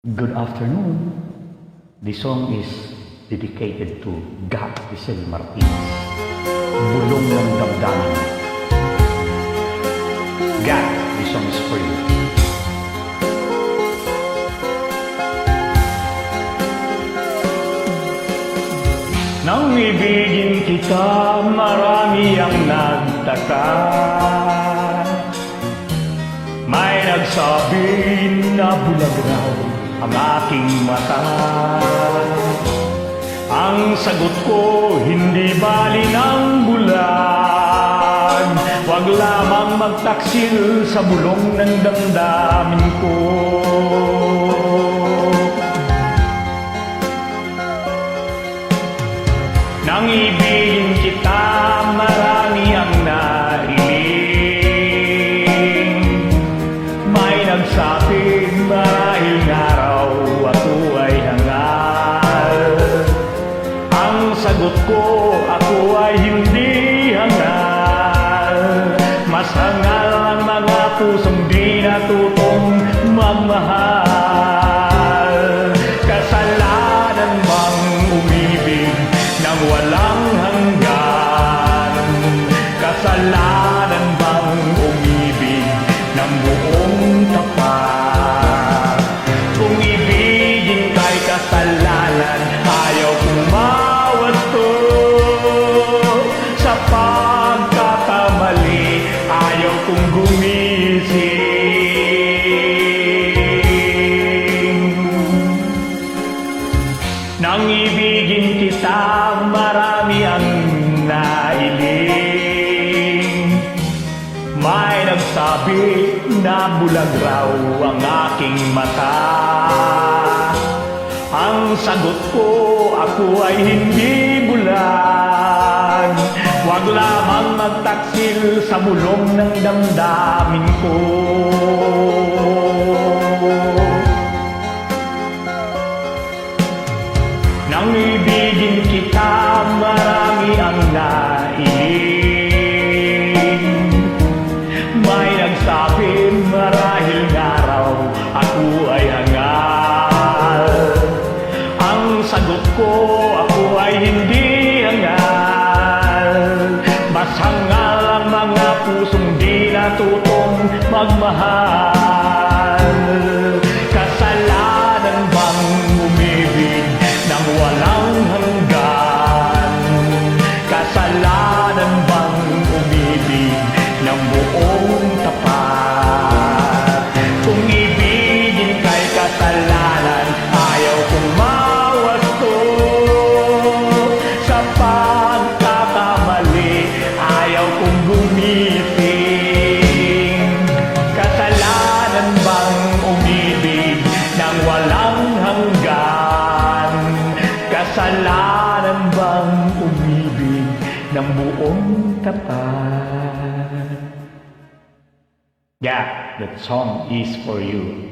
Good afternoon. This song is dedicated to Gab Giselle Martinez. Bulong ng damdamin. Gab, this song is for you. Nang ibigin kita, marami ang nagtaka. May nagsabi na bulag raw ang aking mata. Ang sagot ko, hindi bali ng bulan. Huwag lamang magtaksil sa bulong ng damdamin ko. Nang ibigin kita, marami ang nariling. May nagsabi, marahil nga raw ako ay hangal. Ang sagot ko, ako ay hindi hangal. Mas hangal ang mga pusong di natutong magmahal. Kasalanan bang umibig nang walang hanggan? Kasalanan bang umibig ng buong tapat? Kung ibigin kay kasalanan, ayaw kong mawasto. Sa pagkakamali, ayaw kong gumising. Nang ibigin kita, marami ang nailing. May nagsabi na bulag raw ang aking mata. Ang sagot ko, ako ay hindi bulag. Huwag lamang magtaksil sa bulong ng damdamin ko. Nang ibigin kita, marami ang nailing. May nagsabi, marahil nga raw ako ay hangal. Ang sagot ko, ako ay hindi hangal. Mas hangal ang mga pusong di natutong magmahal. Kasalanan bang umibig nang walang hanggan? Kasalanan bang umibig ng buong tapat? Kung ibigin kay kasalanan, ayaw kong mawasto. Sa pagkakamali, ayaw kong gumising. Kasalanan bang umibig nang walang hanggan? Kasalanan bang umibig ng buong tapat? Yeah, that song is for you.